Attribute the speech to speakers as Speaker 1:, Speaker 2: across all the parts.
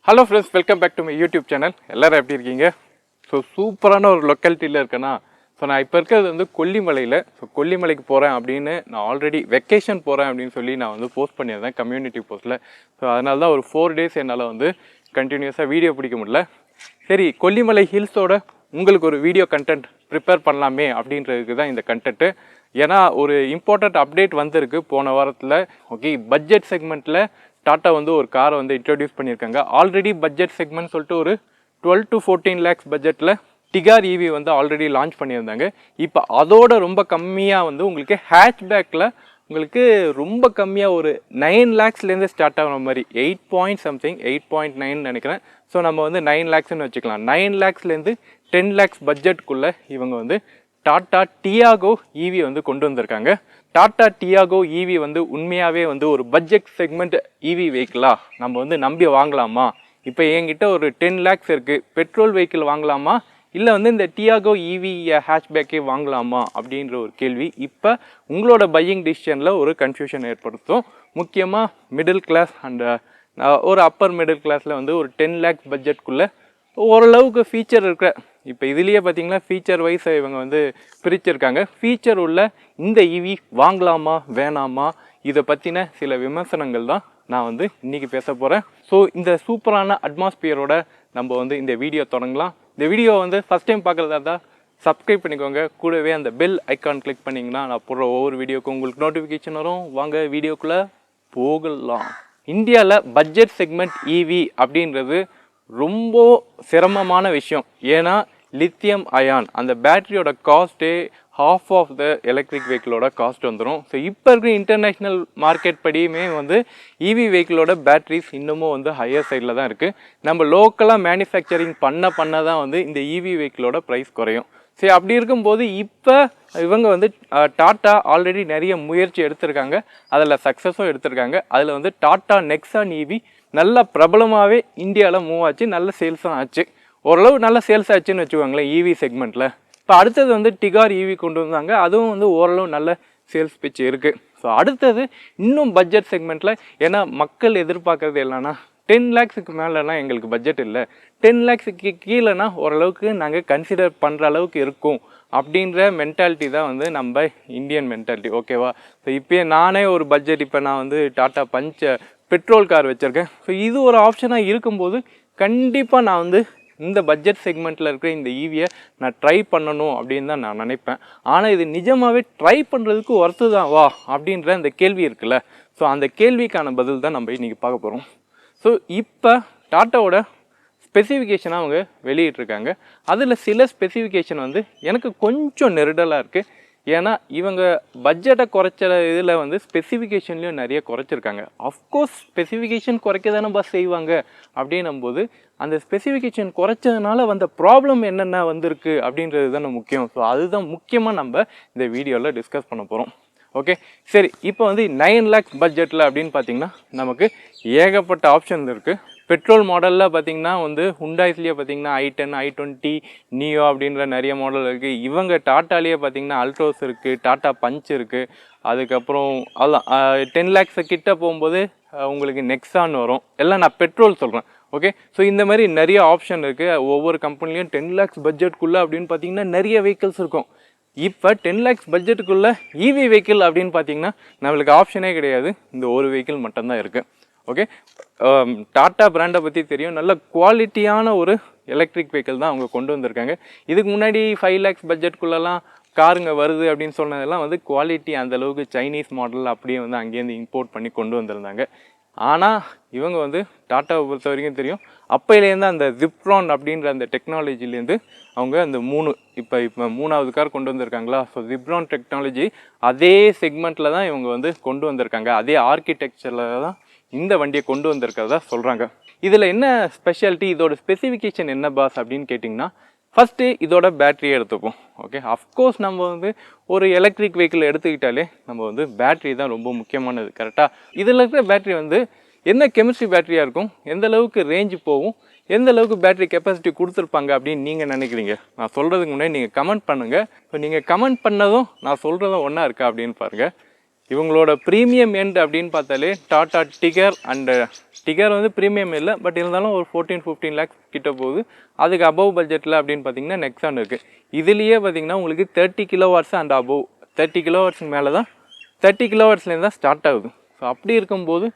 Speaker 1: Hello friends, welcome back to my YouTube channel. எல்லோரும் எப்படி இருக்கீங்க? ஸோ சூப்பரான ஒரு லொக்காலிட்டியில் இருக்கேன்னா, நான் இப்போ இருக்கிறது கொல்லிமலையில். கொல்லிமலைக்கு போகிறேன் அப்படின்னு நான் ஆல்ரெடி வெக்கேஷன் போகிறேன் அப்படின்னு சொல்லி நான் போஸ்ட் பண்ணியிருந்தேன் கம்யூனிட்டி போஸ்ட்டில். அதனால தான் ஒரு 4 days என்னால் கண்டினியூஸாக வீடியோ பிடிக்க முடியல. சரி, கொல்லிமலை ஹில்ஸோட உங்களுக்கு ஒரு வீடியோ கண்டென்ட் ப்ரிப்பேர் பண்ணலாமே அப்படின்றதுக்கு தான் இந்த கண்டென்ட்டு. ஏன்னா ஒரு இம்பார்ட்டண்ட் அப்டேட் வந்திருக்கு போன வாரத்தில். ஓகே, பட்ஜெட் செக்மெண்ட்டில் டாட்டா ஒரு காரை இன்ட்ரடியூஸ் பண்ணியிருக்காங்க. ஆல்ரெடி பட்ஜெட் செக்மெண்ட் சொல்லிட்டு ஒரு 12 to 14 lakhs பட்ஜெட்டில் டிகார் EV ஆல்ரெடி லான்ச் பண்ணியிருந்தாங்க. இப்போ அதோட ரொம்ப கம்மியாக உங்களுக்கு ஹேட்ச்பேக்கில் உங்களுக்கு ரொம்ப கம்மியாக ஒரு 9 lakhsலேருந்து ஸ்டார்ட் ஆகிற மாதிரி 8.9 நினைக்கிறேன். ஸோ நம்ம 9 lakhsன்னு வச்சுக்கலாம். 9 lakhsலேருந்து 10 lakhs பட்ஜெட்டுக்குள்ளே இவங்க டாட்டா டியாகோ EV கொண்டு வந்திருக்காங்க. டாட்டா டியாகோ EV உண்மையாகவே ஒரு பட்ஜெட் செக்மெண்ட் EV வெஹிக்கிளா நம்ம நம்பி வாங்கலாமா? இப்போ என்கிட்ட ஒரு 10 lakhs இருக்குது, பெட்ரோல் வெஹிக்கிள் வாங்கலாமா இல்லை இந்த டியாகோ EV ஹேட்ச்பேக்கே வாங்கலாமா அப்படின்ற ஒரு கேள்வி இப்போ உங்களோட பையிங் டிசிஷனில் ஒரு கன்ஃபியூஷன் ஏற்படுத்தும். முக்கியமாக மிடில் கிளாஸ் அண்ட் ஒரு அப்பர் மிடில் கிளாஸில் ஒரு 10 lakhs பட்ஜெட்குள்ளே ஓரளவுக்கு ஃபீச்சர் இருக்கிற, இப்போ இதுலேயே பார்த்தீங்கன்னா ஃபீச்சர் வைஸ் இவங்க பிரிச்சிருக்காங்க. ஃபீச்சர் உள்ள இந்த EV வாங்கலாமா வேணாமா, இதை பற்றின சில விமர்சனங்கள் தான் நான் இன்றைக்கி பேச போகிறேன். ஸோ இந்த சூப்பரான அட்மாஸ்பியரோட நம்ம இந்த வீடியோ தொடங்கலாம். இந்த வீடியோ ஃபஸ்ட் டைம் பார்க்குறதா இருந்தால் சப்ஸ்கிரைப் பண்ணிக்கோங்க. கூடவே அந்த பெல் ஐக்கான் கிளிக் பண்ணிங்கன்னா நான் போடுற ஒவ்வொரு வீடியோக்கும் உங்களுக்கு நோட்டிஃபிகேஷன் வரும். வாங்க வீடியோக்குள்ளே போகலாம். இந்தியாவில் பட்ஜெட் செக்மெண்ட் EV அப்படின்றது ரொம்ப சிரமமான விஷயம். ஏன்னா லித்தியம் அயான் அந்த பேட்டரியோட காஸ்ட்டே half ஆஃப் த எலக்ட்ரிக் வெஹிக்கிளோட காஸ்ட் வந்துடும். ஸோ இப்போ இருக்கிற இன்டர்நேஷ்னல் மார்க்கெட் படியுமே EV வெஹிக்கிளோட பேட்ரிஸ் இன்னமும் ஹையர் சைடில் தான் இருக்குது. நம்ம லோக்கலாக மேனுஃபேக்சரிங் பண்ண தான் இந்த EV வெஹிக்கிளோட ப்ரைஸ் குறையும். சரி, அப்படி இருக்கும்போது இப்போ இவங்க டாட்டா ஆல்ரெடி நிறைய முயற்சி எடுத்திருக்காங்க, அதில் சக்ஸஸும் எடுத்திருக்காங்க. அதில் டாட்டா நெக்ஸான் EV நல்ல பிரபலமாகவே இந்தியாவில் மூவ் ஆச்சு, நல்ல சேல்ஸும் ஆச்சு. ஓரளவு நல்ல சேல்ஸ் ஆச்சுன்னு வச்சுக்கோங்களேன் EV செக்மெண்ட்டில். இப்போ அடுத்தது டிகார் EV கொண்டு வந்தாங்க, அதுவும் ஓரளவு நல்ல சேல்ஸ் பிச் இருக்குது. ஸோ அடுத்தது இன்னும் பட்ஜெட் செக்மெண்ட்டில், ஏன்னா மக்கள் எதிர்பார்க்கறது இல்லைன்னா 10 lakhsக்கு மேலேலாம் எங்களுக்கு பட்ஜெட் இல்லை, 10 lakhsக்கு கீழேனா ஓரளவுக்கு நாங்கள் கன்சிடர் பண்ணுற அளவுக்கு இருக்கும் அப்படின்ற மென்டாலிட்டி தான் நம்ம இந்தியன் மென்டாலிட்டி. ஓகேவா? ஸோ இப்போயே நானே ஒரு பட்ஜெட், இப்போ நான் டாட்டா பஞ்ச் பெட்ரோல் கார் வச்சுருக்கேன். ஸோ இது ஒரு ஆப்ஷனாக இருக்கும்போது கண்டிப்பாக நான் இந்த பட்ஜெட் செக்மெண்ட்டில் இருக்கிற இந்த EVயை நான் ட்ரை பண்ணணும் அப்படின்னு தான் நான் நினைப்பேன். ஆனால் இது நிஜமாகவே ட்ரை பண்ணுறதுக்கு ஒர்த்து தான் வா அப்படின்ற அந்த கேள்வி இருக்குல்ல. ஸோ அந்த கேள்விக்கான பதில் தான் நம்ம இன்றைக்கி பார்க்க போகிறோம். ஸோ இப்போ டாட்டாவோட ஸ்பெசிஃபிகேஷனாக அவங்க வெளியிட்ருக்காங்க. அதில் சில ஸ்பெசிஃபிகேஷன் எனக்கு கொஞ்சம் நெருடலாக இருக்குது. ஏன்னா இவங்க பட்ஜெட்டை குறைச்ச இதில் ஸ்பெசிஃபிகேஷன்லேயும் நிறைய குறைச்சிருக்காங்க. அஃப்கோர்ஸ் ஸ்பெசிஃபிகேஷன் குறைக்க தானே செய்வாங்க அப்படின்னும் போது அந்த ஸ்பெசிஃபிகேஷன் குறைச்சதுனால ப்ராப்ளம் என்னென்ன வந்திருக்கு அப்படின்றது தானே முக்கியம். ஸோ அதுதான் முக்கியமாக நம்ம இந்த வீடியோவில் டிஸ்கஸ் பண்ண போகிறோம். ஓகே, சரி. இப்போ 9 lakhs பட்ஜெட்டில் அப்படின்னு பார்த்தீங்கன்னா நமக்கு ஏகப்பட்ட ஆப்ஷன் இருக்குது. பெட்ரோல் மாடலில் பார்த்தீங்கன்னா ஹுண்டாய்ஸ்லேயே பார்த்தீங்கன்னா i10, i20, நியோ அப்படின்ற நிறைய மாடல் இருக்குது. இவங்க டாட்டாலேயே பார்த்தீங்கன்னா அல்ட்ரோஸ் இருக்குது, டாட்டா பஞ்ச் இருக்குது. அதுக்கப்புறம் அதான் 10 lakhs கிட்ட போகும்போது உங்களுக்கு நெக்ஸான் வரும். எல்லாம் நான் பெட்ரோல் சொல்கிறேன். ஓகே, ஸோ இந்த மாதிரி நிறைய ஆப்ஷன் இருக்குது. ஒவ்வொரு கம்பெனிலையும் 10 lakhs பட்ஜெட்டுக்குள்ளே அப்படின்னு பார்த்தீங்கன்னா நிறைய வெஹிக்கிள்ஸ் இருக்கும். இப்போ 10 lakhs பட்ஜெட்டுக்குள்ளே EV வெஹிக்கிள் அப்படின்னு பார்த்தீங்கன்னா நம்மளுக்கு ஆப்ஷனே கிடையாது, இந்த ஒரு வெஹிக்கிள் மட்டும்தான் இருக்குது. ஓகே, டாட்டா பிராண்டை பற்றி தெரியும், நல்ல குவாலிட்டியான ஒரு எலக்ட்ரிக் வெஹிக்கிள் தான் அவங்க கொண்டு வந்திருக்காங்க. இதுக்கு முன்னாடி 5 lakhs பட்ஜெட்டுக்குள்ளெல்லாம் காருங்க வருது அப்படின்னு சொன்னதெல்லாம் குவாலிட்டி அந்தளவுக்கு சைனீஸ் மாடல் அப்படியே அங்கேருந்து இம்போர்ட் பண்ணி கொண்டு வந்திருந்தாங்க. ஆனால் இவங்க டாட்டாவை பொறுத்த வரைக்கும் தெரியும், அப்போலேருந்து அந்த ஜிப்ரான் அப்படின்ற அந்த டெக்னாலஜிலேருந்து அவங்க அந்த இப்போ மூணாவது கார் கொண்டு வந்திருக்காங்களா. ஸோ ஜிப்ரான் டெக்னாலஜி அதே செக்மெண்ட்டில் தான் இவங்க கொண்டு வந்திருக்காங்க, அதே ஆர்கிடெக்சரில் தான் இந்த வண்டியை கொண்டு வந்திருக்கிறதா சொல்கிறாங்க. இதில் என்ன ஸ்பெஷாலிட்டி, இதோட ஸ்பெசிஃபிகேஷன் என்ன பாஸ் அப்படின்னு கேட்டிங்கன்னா, ஃபஸ்ட்டு இதோட பேட்டரியை எடுத்துப்போம். ஓகே, அஃப்கோர்ஸ் நம்ம ஒரு எலக்ட்ரிக் வெஹிக்கிள் எடுத்துக்கிட்டாலே நம்ம பேட்ரி தான் ரொம்ப முக்கியமானது. கரெக்டாக? இதில் இருக்கிற பேட்ரி என்ன கெமிஸ்ட்ரி பேட்டரியாக இருக்கும், எந்த அளவுக்கு ரேஞ்சு போகும், எந்த அளவுக்கு பேட்டரி கெப்பாசிட்டி கொடுத்துருப்பாங்க அப்படின்னு நீங்கள் நினைக்கிறீங்க? நான் சொல்கிறதுக்கு முன்னாடி நீங்கள் கமெண்ட் பண்ணுங்கள். இப்போ நீங்கள் கமெண்ட் பண்ணதும் நான் சொல்கிறதும் ஒன்றா இருக்கா அப்படின்னு பாருங்கள். இவங்களோட ப்ரீமியம் எண்ட் அப்படின்னு பார்த்தாலே டாடா டிகர் அண்டு டிகர் வந்து ப்ரீமியம் இல்லை, பட் இருந்தாலும் ஒரு 14-15 லேக்ஸ் கிட்ட போகுது. அதுக்கு அபவ் பட்ஜெட்டில் அப்படின்னு பார்த்தீங்கன்னா நெக்ஸான் இருக்குது. இதுலேயே பார்த்தீங்கன்னா உங்களுக்கு 30 கிலோவாட்ஸ் அண்ட் அபவ் 30 கிலோவாட்ஸ்க்கு மேலே தான் 30 கிலோவாட்ஸ்லேருந்து தான் ஸ்டார்ட் ஆகுது. ஸோ அப்படி இருக்கும்போது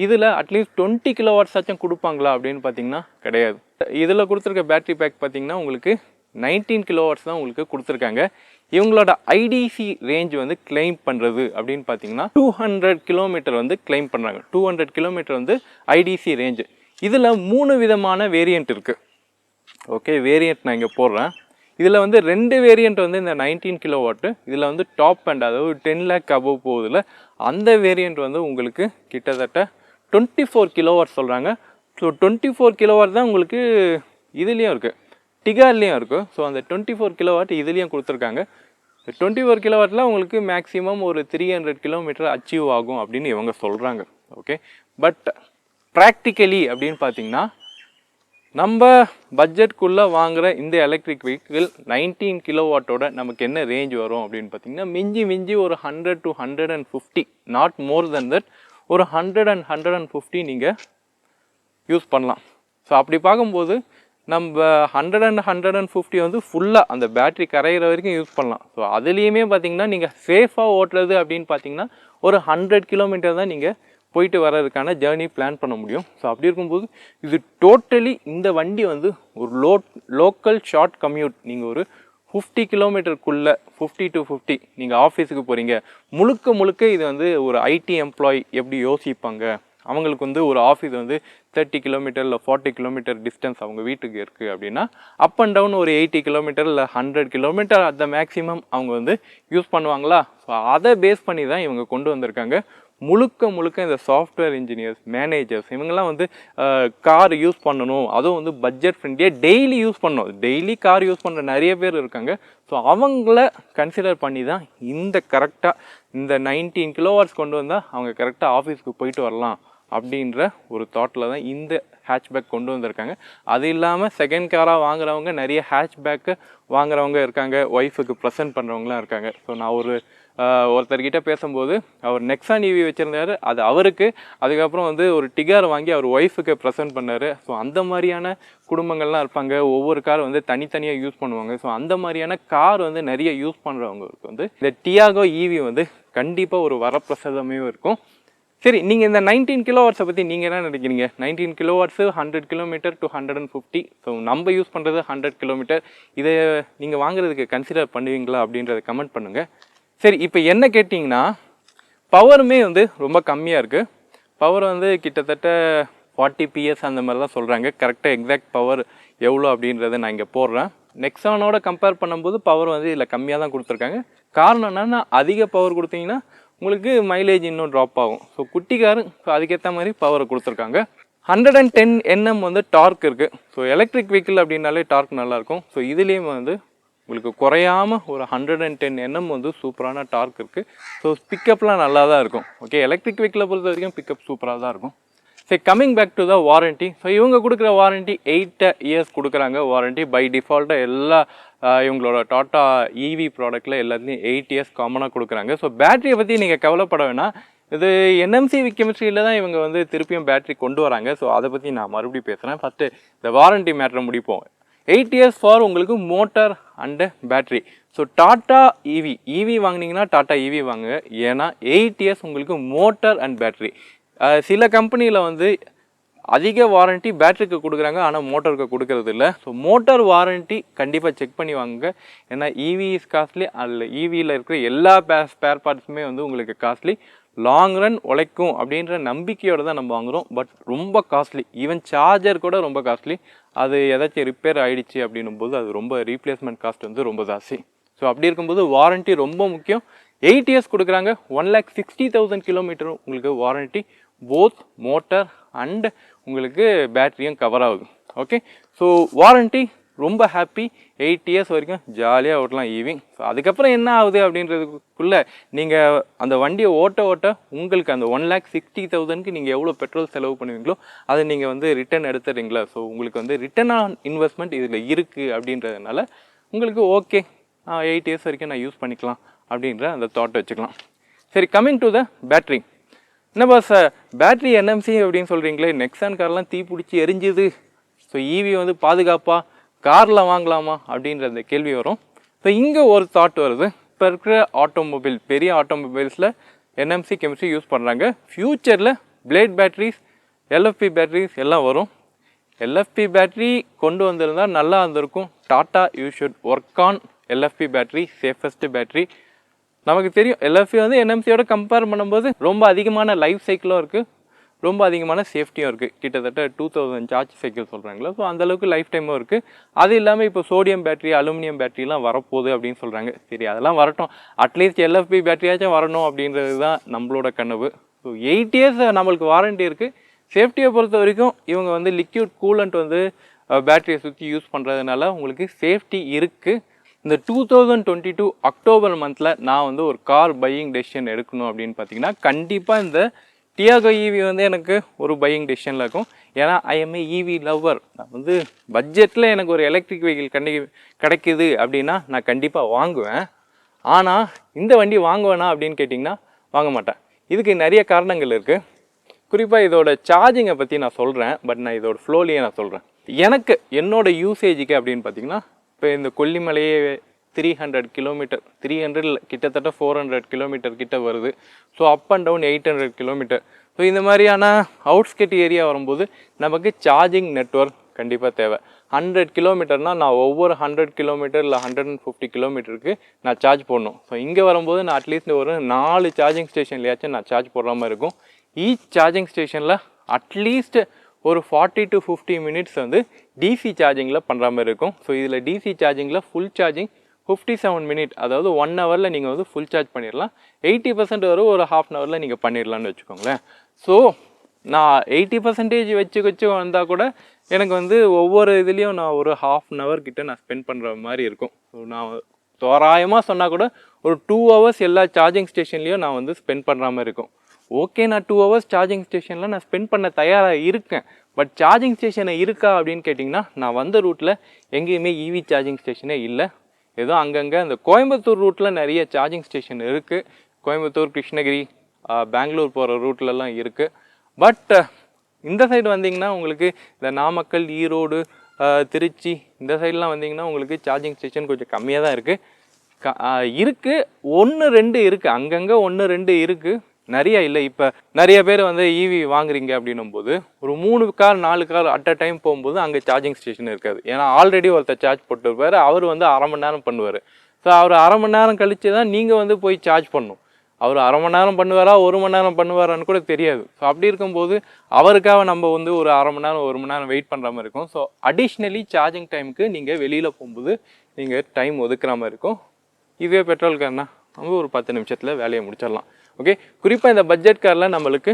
Speaker 1: இதில் அட்லீஸ்ட் 20 கிலோவாட்ஸ் ஆச்சும் கொடுப்பாங்களா அப்படின்னு பார்த்தீங்கன்னா கிடையாது. இதில் கொடுத்துருக்க பேட்டரி பேக் பார்த்தீங்கன்னா உங்களுக்கு 19 கிலோவாட்ஸ் தான் உங்களுக்கு கொடுத்துருக்காங்க. இவங்களோட ஐடிசி ரேஞ்ச் வந்து கிளைம் பண்ணுறது அப்படின்னு பார்த்தீங்கன்னா 200 கிலோமீட்டர் வந்து கிளைம் பண்ணுறாங்க. 200 கிலோமீட்டர் வந்து ஐடிசி ரேஞ்சு. இதில் 3 விதமான வேரியண்ட் இருக்குது. ஓகே, வேரியண்ட் நான் இங்கே போடுறேன். இதில் வந்து 2 வேரியண்ட் வந்து இந்த 19 கிலோவாட்டு, இதில் வந்து டாப் அண்ட் அதாவது 10 லேக் அபவ் போகுதுல அந்த வேரியண்ட் வந்து உங்களுக்கு கிட்டத்தட்ட 24 கிலோவாட் சொல்கிறாங்க. ஸோ 24 கிலோவாட் தான் உங்களுக்கு இதுலேயும் இருக்குது, டிகார்லேயும் இருக்குது. ஸோ அந்த 24 கிலோவாட் இதுலேயும் கொடுத்துருக்காங்க. 24 கிலோவாட்டில் உங்களுக்கு மேக்ஸிமம் ஒரு 300 கிலோமீட்டர் அச்சீவ் ஆகும் அப்படின்னு இவங்க சொல்கிறாங்க. ஓகே, பட் ப்ராக்டிக்கலி அப்படின்னு பார்த்தீங்கன்னா நம்ம பட்ஜெட்குள்ளே வாங்குகிற இந்த எலக்ட்ரிக் வெஹிக்கிள் 19 கிலோவாட்டோட நமக்கு என்ன ரேஞ்ச் வரும் அப்படின்னு பார்த்தீங்கன்னா மிஞ்சி ஒரு 100 to 150, not more then that, ஒரு 100 and 150 நீங்கள் யூஸ் பண்ணலாம். ஸோ அப்படி பார்க்கும்போது நம்ம 100 and 150 வந்து ஃபுல்லாக அந்த பேட்ரி கரையிற வரைக்கும் யூஸ் பண்ணலாம். ஸோ அதுலேயுமே பார்த்தீங்கன்னா நீங்கள் சேஃபாக ஓட்டுறது அப்படின்னு பார்த்தீங்கன்னா ஒரு 100 கிலோமீட்டர் தான் நீங்கள் போயிட்டு வர்றதுக்கான ஜேர்னி பிளான் பண்ண முடியும். ஸோ அப்படி இருக்கும்போது இது டோட்டலி இந்த வண்டி வந்து ஒரு லோக்கல் ஷார்ட் கம்யூட், நீங்கள் ஒரு 50 கிலோமீட்டருக்குள்ளே 50 to 50 நீங்கள் ஆஃபீஸுக்கு போகிறீங்க, முழுக்க இது வந்து ஒரு ஐடி எம்ப்ளாயி எப்படி யோசிப்பாங்க, அவங்களுக்கு வந்து ஒரு ஆஃபீஸ் வந்து 30 கிலோமீட்டர் இல்லை 40 கிலோமீட்டர் டிஸ்டன்ஸ் அவங்க வீட்டுக்கு இருக்குது அப்படின்னா அப் அண்ட் டவுன் ஒரு 80 கிலோமீட்டர் இல்லை 100 கிலோமீட்டர் அட் த மேக்ஸிமம் அவங்க வந்து யூஸ் பண்ணுவாங்களா. ஸோ அதை பேஸ் பண்ணி தான் இவங்க கொண்டு வந்திருக்காங்க. முழுக்க இந்த சாஃப்ட்வேர் இன்ஜினியர்ஸ், மேனேஜர்ஸ் இவங்கெல்லாம் வந்து கார் யூஸ் பண்ணணும், அதுவும் வந்து பட்ஜெட் ஃப்ரெண்ட்லியாக டெய்லி யூஸ் பண்ணணும், டெய்லி கார் யூஸ் பண்ணுற நிறைய பேர் இருக்காங்க. ஸோ அவங்கள கன்சிடர் பண்ணி தான் இந்த கரெக்டாக இந்த 19 கிலோவாட்ஸ் கொண்டு வந்தால் அவங்க கரெக்டாக ஆஃபீஸ்க்கு போயிட்டு வரலாம் அப்படின்ற ஒரு தாட்டில் தான் இந்த ஹேட்ச்பேக் கொண்டு வந்திருக்காங்க. அது இல்லாமல் செகண்ட் காராக வாங்குறவங்க நிறைய ஹேட்ச்பேக்கு வாங்குறவங்க இருக்காங்க, ஒய்ஃபுக்கு ப்ரெசென்ட் பண்ணுறவங்களாம் இருக்காங்க. ஸோ நான் ஒருத்தர்கிட்ட பேசும்போது அவர் நெக்ஸான் EV வச்சுருந்தார், அது அவருக்கு, அதுக்கப்புறம் வந்து ஒரு டிகார் வாங்கி அவர் ஒய்ஃபுக்கு ப்ரெசென்ட் பண்ணார். ஸோ அந்த மாதிரியான குடும்பங்கள்லாம் இருப்பாங்க, ஒவ்வொரு கார் வந்து தனித்தனியாக யூஸ் பண்ணுவாங்க. ஸோ அந்த மாதிரியான கார் வந்து நிறைய யூஸ் பண்ணுறவங்களுக்கு வந்து இந்த டியாகோ EV வந்து கண்டிப்பாக ஒரு வரப்பிரசாதமே இருக்கும். சரி, நீங்கள் இந்த 19 கிலோவாட்ஸை பற்றி நீங்கள் என்ன நினைக்கிறீங்க? 19 கிலோவாட்ஸு 100 கிலோமீட்டர் to 150. ஸோ நம்ம யூஸ் பண்ணுறது 100 கிலோமீட்டர். இதை நீங்கள் வாங்குறதுக்கு கன்சிடர் பண்ணுவீங்களா அப்படின்றத கமெண்ட் பண்ணுங்கள். சரி, இப்போ என்ன கேட்டிங்கன்னா பவருமே வந்து ரொம்ப கம்மியாக இருக்குது. பவர் வந்து கிட்டத்தட்ட 40 PS அந்த மாதிரி தான் சொல்கிறாங்க. கரெக்டாக எக்ஸாக்ட் பவர் எவ்வளோ அப்படின்றத நான் இங்கே போடுறேன். நெக்ஸானோட கம்பேர் பண்ணும்போது பவர் வந்து இதில் கம்மியாக தான் கொடுத்துருக்காங்க. காரணம் என்னன்னா அதிக பவர் கொடுத்தீங்கன்னா உங்களுக்கு மைலேஜ் இன்னும் ட்ராப் ஆகும். ஸோ குட்டி காரு, ஸோ அதுக்கேற்ற மாதிரி பவரை கொடுத்துருக்காங்க. 110 Nm வந்து டார்க் இருக்குது. ஸோ எலக்ட்ரிக் வெஹிக்கிள் அப்படின்னாலே டார்க் நல்லாயிருக்கும். ஸோ இதுலேயும் வந்து உங்களுக்கு குறையாமல் ஒரு 110 Nm வந்து சூப்பரான டார்க் இருக்குது. ஸோ பிக்கப்லாம் நல்லா தான் இருக்கும். ஓகே, எலக்ட்ரிக் வெஹிக்கிளை பொறுத்த வரைக்கும் பிக்கப் சூப்பராக தான் இருக்கும். சரி, coming back to the warranty. So இவங்க கொடுக்குற வாரண்ட்டி 8 years கொடுக்குறாங்க வாரண்ட்டி. பை டிஃபால்ட்டாக எல்லா இவங்களோட டாட்டா EV ப்ராடக்ட்டில் எல்லாத்துலேயும் 8 years காமனாக கொடுக்குறாங்க. ஸோ பேட்டரியை பற்றி நீங்கள் கவலைப்பட வேணாம். இது NMC கெமிஸ்ட்ரியில் தான் இவங்க வந்து திருப்பியும் பேட்டரி கொண்டு வராங்க. ஸோ அதை பற்றி நான் மறுபடியும் பேசுகிறேன். ஃபஸ்ட்டு இந்த வாரண்ட்டி மேட்டரை முடிப்போம். 8 years ஃபார் உங்களுக்கு motor and battery. So tata EV வாங்கினீங்கன்னா டாட்டா EV வாங்குங்க. ஏன்னா 8 years உங்களுக்கு மோட்டார் அண்ட் பேட்ரி. சில கம்பெனியில் வந்து அதிக வாரண்ட்டி பேட்டரிக்கு கொடுக்குறாங்க, ஆனால் மோட்டருக்கு கொடுக்கறது இல்லை. ஸோ மோட்டார் வாரண்ட்டி கண்டிப்பாக செக் பண்ணி வாங்குங்க. ஏன்னா EV இஸ் காஸ்ட்லி. அதில் EVயில் இருக்கிற எல்லா ஸ்பேர் பார்ட்ஸுமே வந்து உங்களுக்கு காஸ்ட்லி. லாங் ரன் உழைக்கும் அப்படின்ற நம்பிக்கையோடு தான் நம்ம வாங்குகிறோம். பட் ரொம்ப காஸ்ட்லி. ஈவன் சார்ஜர் கூட ரொம்ப காஸ்ட்லி. அது ஏதாச்சும் ரிப்பேர் ஆகிடுச்சு அப்படின்னும் போது அது ரொம்ப ரீப்ளேஸ்மெண்ட் காஸ்ட் வந்து ரொம்ப ஜாஸ்தி. ஸோ அப்படி இருக்கும்போது வாரண்ட்டி ரொம்ப முக்கியம். 8 years கொடுக்குறாங்க. 1,60,000 கிலோமீட்டரும் உங்களுக்கு வாரண்ட்டி. போத் மோட்டார் அண்ட் உங்களுக்கு பேட்டரியும் கவர் ஆகுது. ஓகே, ஸோ வாரண்ட்டி ரொம்ப ஹாப்பி. 8 years வரைக்கும் ஜாலியாக ஓட்டலாம் EV. ஸோ அதுக்கப்புறம் என்ன ஆகுது அப்படின்றதுக்குள்ளே நீங்கள் அந்த வண்டியை ஓட்ட உங்களுக்கு அந்த 1,60,000க்கு நீங்கள் எவ்வளோ பெட்ரோல் செலவு பண்ணுவீங்களோ அதை நீங்கள் வந்து ரிட்டர்ன் எடுத்துறீங்களா. ஸோ உங்களுக்கு வந்து ரிட்டர்ன் ஆன் இன்வெஸ்ட்மெண்ட் இதில் இருக்குது அப்படின்றதுனால உங்களுக்கு ஓகே 8 years வரைக்கும் நான் யூஸ் பண்ணிக்கலாம் அப்படின்ற அந்த தாட் வச்சுக்கலாம். சரி, கம்மிங் டு த பேட்ரி. என்ன பாஸ் பேட்ரி என்எம்சி அப்படின்னு சொல்கிறீங்களே, நெக்ஸான் கார்லாம் தீ பிடிச்சி எரிஞ்சுது, ஸோ ஈவி வந்து பாதுகாப்பா, காரில் வாங்கலாமா அப்படின்ற அந்த கேள்வி வரும். ஸோ இங்கே ஒரு தாட் வருது. இப்போ இருக்கிற ஆட்டோமொபைல், பெரிய ஆட்டோமொபைல்ஸில் என்எம்சி கெமிஸ்ட்ரி யூஸ் பண்ணுறாங்க. ஃப்யூச்சரில் பிளேட் பேட்ரிஸ், எல்எஃப்பி பேட்ரிஸ் எல்லாம் வரும். எல்எஃப்பி பேட்ரி கொண்டு வந்திருந்தால் நல்லா இருந்திருக்கும். Tata you should work on LFP battery, safest battery. நமக்கு தெரியும் எல்எஃப்பி வந்து என்எம்சியோட கம்பேர் பண்ணும்போது ரொம்ப அதிகமான லைஃப் சைக்கிளும் இருக்குது, ரொம்ப அதிகமான சேஃப்டியும் இருக்குது. கிட்டத்தட்ட 2000 சார்ஜ் சைக்கிள் சொல்கிறாங்களா, ஸோ அந்தளவுக்கு லைஃப் டைமும் இருக்குது. அது இல்லாமல் இப்போ சோடியம் பேட்ரி, அலுமினியம் பேட்ரிலாம் வரப்போகுது அப்படின்னு சொல்கிறாங்க. சரி, அதெல்லாம் வரட்டும், அட்லீஸ்ட் எல்எஃப்பி பேட்ரியாச்சும் வரணும் அப்படின்றது தான் நம்மளோட கனவு. ஸோ 8 years நம்மளுக்கு வாரண்ட்டி இருக்குது. சேஃப்டியை பொறுத்த வரைக்கும் இவங்க வந்து லிக்யூட் கூலண்ட் வந்து பேட்டரியை சுற்றி யூஸ் பண்ணுறதுனால உங்களுக்கு சேஃப்டி இருக்குது. இந்த 2022 அக்டோபர் மந்தில் நான் வந்து ஒரு கார் பையிங் டெசிஷன் எடுக்கணும் அப்படின்னு பார்த்தீங்கன்னா கண்டிப்பாக இந்த டியாகோ ஈவி வந்து எனக்கு ஒரு பையிங் டெசிஷனில் இருக்கும். ஏன்னா ஐஎம்ஏ ஈவி லவ்வர். நான் வந்து பட்ஜெட்டில் எனக்கு ஒரு எலக்ட்ரிக் வெஹிக்கிள் கிடைக்குது அப்படின்னா நான் கண்டிப்பாக வாங்குவேன். ஆனால் இந்த வண்டி வாங்குவேனா அப்படின்னு கேட்டிங்கன்னா வாங்க மாட்டேன். இதுக்கு நிறைய காரணங்கள் இருக்குது. குறிப்பாக இதோட சார்ஜிங்கை பற்றி நான் சொல்கிறேன், பட் நான் இதோட ஃப்ளோலேயே நான் சொல்கிறேன். எனக்கு என்னோடய யூசேஜுக்கு அப்படின்னு பார்த்தீங்கன்னா, இப்போ இந்த கொல்லிமலையே 300 கிலோமீட்டர், 300 கிட்டத்தட்ட 400 கிலோமீட்டர் கிட்ட வருது. So up and down 800 kilometre. So இந்த மாதிரியான அவுட்ஸ்கட் ஏரியா வரும்போது நமக்கு சார்ஜிங் நெட்வொர்க் கண்டிப்பாக தேவை. 100 கிலோமீட்டர்னால் நான் ஒவ்வொரு 100 கிலோமீட்டர் இல்லை 150 கிலோமீட்டருக்கு நான் சார்ஜ் போடணும். ஸோ இங்கே வரும்போது நான் அட்லீஸ்ட் ஒரு 4 சார்ஜிங் ஸ்டேஷன்லையாச்சும் நான் சார்ஜ் போடுற மாதிரி இருக்கும். ஈச் சார்ஜிங் ஸ்டேஷனில் அட்லீஸ்ட் ஒரு 40 to 50 மினிட்ஸ் வந்து டிசி சார்ஜிங்கில் பண்ணுற மாதிரி இருக்கும். ஸோ இதில் டிசி சார்ஜிங்கில் ஃபுல் சார்ஜிங் 57 மினிட், அதாவது 1 ஹவரில் நீங்கள் வந்து ஃபுல் சார்ஜ் பண்ணிடலாம். 80% வரை ஒரு ½ அன் ஹவரில் நீங்கள் பண்ணிடலான்னு வச்சுக்கோங்களேன். ஸோ நான் 80% வச்சு வந்தால் கூட எனக்கு வந்து ஒவ்வொரு இதுலேயும் நான் ஒரு ½ அன் ஹவர் கிட்ட நான் ஸ்பெண்ட் பண்ணுற மாதிரி இருக்கும். ஸோ நான் தோராயமாக சொன்னால் கூட ஒரு 2 hours எல்லா சார்ஜிங் ஸ்டேஷன்லேயும் நான் வந்து ஸ்பெண்ட் பண்ணுற மாதிரி இருக்கும். ஓகே, நான் 2 hours சார்ஜிங் ஸ்டேஷனில் நான் ஸ்பெண்ட் பண்ண தயாராக இருக்கேன். பட் சார்ஜிங் ஸ்டேஷனை இருக்கா அப்படின்னு கேட்டிங்கன்னா, நான் வந்த ரூட்டில் எங்கேயுமே ஈவி சார்ஜிங் ஸ்டேஷனே இல்லை. ஏதோ அங்கங்கே அந்த கோயம்புத்தூர் ரூட்டில் நிறைய சார்ஜிங் ஸ்டேஷன் இருக்குது. கோயம்புத்தூர், கிருஷ்ணகிரி, பெங்களூர் போகிற ரூட்லலாம் இருக்குது. பட் இந்த சைடு வந்தீங்கன்னா உங்களுக்கு இந்த நாமக்கல், ஈரோடு, திருச்சி இந்த சைட்லாம் வந்தீங்கன்னா உங்களுக்கு சார்ஜிங் ஸ்டேஷன் கொஞ்சம் கம்மியாக தான் இருக்குது. 1-2 இருக்குது, அங்கங்கே 1-2 இருக்குது, நிறைய இல்லை. இப்போ நிறைய பேர் வந்து ஈவி வாங்குறீங்க அப்படின்னும் போது ஒரு 3 car 4 car at a time போகும்போது அங்கே சார்ஜிங் ஸ்டேஷன் இருக்காது. ஏன்னா ஆல்ரெடி ஒருத்தர் சார்ஜ் போட்டுருப்பார், அவர் வந்து 1/2 மணி நேரம் பண்ணுவார். ஸோ அவர் 1/2 மணி நேரம் கழித்து தான் நீங்கள் வந்து போய் சார்ஜ் பண்ணணும். அவர் 1/2 மணி நேரம் பண்ணுவாரா 1 மணி நேரம் பண்ணுவாரான்னு கூட தெரியாது. ஸோ அப்படி இருக்கும்போது அவருக்காக நம்ம வந்து ஒரு 1/2 மணி நேரம் 1 மணி நேரம் வெயிட் பண்ணுற மாதிரி இருக்கும். ஸோ அடிஷ்னலி சார்ஜிங் டைமுக்கு நீங்கள் வெளியில் போகும்போது நீங்கள் டைம் ஒதுக்குற மாதிரி இருக்கும். இதுவே பெட்ரோல் கார்னா நம்ம ஒரு 10 நிமிஷத்தில் வேலையை முடிச்சிடலாம். ஓகே, குறிப்பாக இந்த பட்ஜெட் காரில் நம்மளுக்கு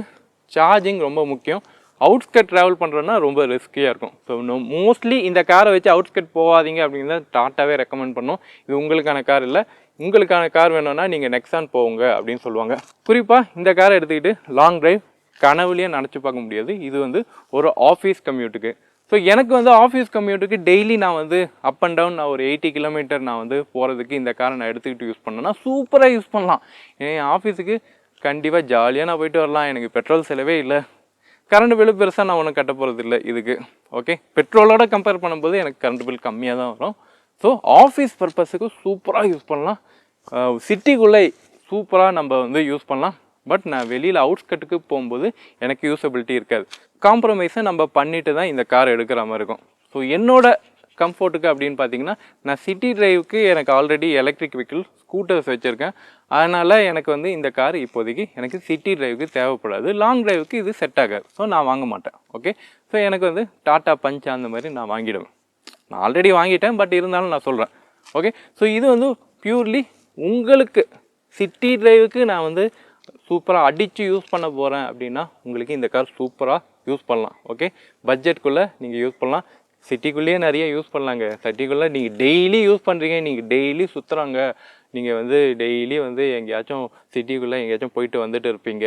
Speaker 1: சார்ஜிங் ரொம்ப முக்கியம். அவுட்ஸ்கட் ட்ராவல் பண்ணுறோன்னா ரொம்ப ரிஸ்கியாக இருக்கும். ஸோ மோஸ்ட்லி இந்த காரை வச்சு அவுட்ஸ்கட் போகாதீங்க அப்படின்னு தான் டாட்டாவே ரெக்கமெண்ட் பண்ணோம். இது உங்களுக்கான கார் இல்லை. உங்களுக்கான கார் வேணும்னா நீங்கள் நெக்ஸான் போங்க அப்படின்னு சொல்லுவாங்க. குறிப்பாக இந்த காரை எடுத்துக்கிட்டு லாங் ட்ரைவ் கனவுலேயே நினச்சி பார்க்க முடியாது. இது வந்து ஒரு ஆஃபீஸ் கம்யூட்டுக்கு. ஸோ எனக்கு வந்து ஆஃபீஸ் கம்யூட்டுக்கு டெய்லி நான் வந்து அப் அண்ட் டவுன் நான் ஒரு 80 கிலோமீட்டர் நான் வந்து போகிறதுக்கு இந்த காரை நான் எடுத்துக்கிட்டு யூஸ் பண்ணேன்னா சூப்பராக யூஸ் பண்ணலாம். என் ஆஃபீஸுக்கு கண்டிப்பாக ஜாலியாக நான் போயிட்டு வரலாம். எனக்கு பெட்ரோல் செலவே இல்லை, கரண்ட் பில்லு பெருசாக நான் ஒன்றும் கட்ட போகிறது இல்லை இதுக்கு. ஓகே, பெட்ரோலோட கம்பேர் பண்ணும்போது எனக்கு கரண்ட் பில் கம்மியாக தான் வரும். ஸோ ஆஃபீஸ் பர்பஸுக்கு சூப்பராக யூஸ் பண்ணலாம். சிட்டிக்குள்ளே சூப்பராக நம்ம வந்து யூஸ் பண்ணலாம். பட் நான் வெளியில் அவுட்ஸ்கட்டுக்கு போகும்போது எனக்கு யூஸபிலிட்டி இருக்காது. காம்ப்ரமைஸை நம்ம பண்ணிட்டு தான் இந்த கார் எடுக்கிற மாதிரி இருக்கும். ஸோ என்னோட கம்ஃபர்ட்டுக்கு அப்படின்னு பார்த்தீங்கன்னா, நான் சிட்டி டிரைவுக்கு எனக்கு ஆல்ரெடி எலக்ட்ரிக் வெஹிக்கிள் ஸ்கூட்டர்ஸ் வச்சுருக்கேன். அதனால் எனக்கு வந்து இந்த கார் இப்போதைக்கு எனக்கு சிட்டி டிரைவுக்கு தேவைப்படாது. லாங் டிரைவுக்கு இது செட் ஆகாது. ஸோ நான் வாங்க மாட்டேன். ஓகே, ஸோ எனக்கு வந்து டாட்டா பஞ்ச் அந்த மாதிரி நான் வாங்கிடுவேன். நான் ஆல்ரெடி வாங்கிட்டேன், பட் இருந்தாலும் நான் சொல்கிறேன். ஓகே, ஸோ இது வந்து பியூர்லி உங்களுக்கு சிட்டி டிரைவுக்கு நான் வந்து சூப்பராக அடித்து யூஸ் பண்ண போகிறேன் அப்படின்னா உங்களுக்கு இந்த கார் சூப்பராக யூஸ் பண்ணலாம். ஓகே, பட்ஜெட்குள்ளே நீங்கள் யூஸ் பண்ணலாம். சிட்டிக்குள்ளேயே நிறைய யூஸ் பண்ணலாங்க. சிட்டிக்குள்ளே நீங்கள் டெய்லி யூஸ் பண்ணுறீங்க, நீங்கள் டெய்லி சுற்றுறாங்க, நீங்கள் வந்து டெய்லி வந்து எங்கேயாச்சும் சிட்டிக்குள்ளே எங்கேயாச்சும் போயிட்டு வந்துட்டு இருப்பீங்க,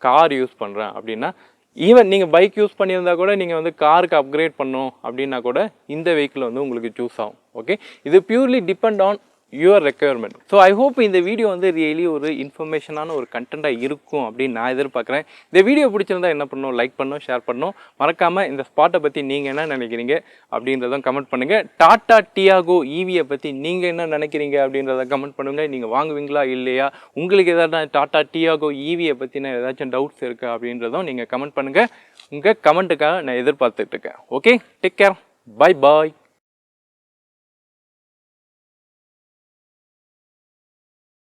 Speaker 1: கார் யூஸ் பண்ணுறேன் அப்படின்னா, ஈவன் நீங்கள் பைக் யூஸ் பண்ணியிருந்தா கூட நீங்கள் வந்து காருக்கு அப்கிரேட் பண்ணணும் அப்படின்னா கூட இந்த வெஹிக்கிள் வந்து உங்களுக்கு சூஸ் ஆகும். ஓகே, இது purely depend on your requirement. So I hope இந்த வீடியோ வந்து ரியலி ஒரு இன்ஃபர்மேஷனான ஒரு கண்டென்ட்டாக இருக்கும் அப்படின்னு நான் எதிர்பார்க்குறேன். இந்த வீடியோ பிடிச்சிருந்தா என்ன பண்ணணும், லைக் பண்ணணும், ஷேர் பண்ணணும். மறக்காமல் இந்த ஸ்பாட்டை பற்றி நீங்கள் என்ன நினைக்கிறீங்க அப்படின்றதும் கமெண்ட் பண்ணுங்கள். டாடா டியாகோ ஈவியை பற்றி நீங்கள் என்ன நினைக்கிறீங்க அப்படின்றத கமெண்ட் பண்ணுங்கள். நீங்கள் வாங்குவீங்களா இல்லையா, உங்களுக்கு ஏதாவது டாடா டியாகோ ஈவியை பற்றின ஏதாச்சும் டவுட்ஸ் இருக்குது அப்படின்றதும் நீங்கள் கமெண்ட் பண்ணுங்கள். உங்கள் கமெண்ட்டுக்காக நான் எதிர்பார்த்துட்ருக்கேன். ஓகே, டேக் கேர், பை பாய்.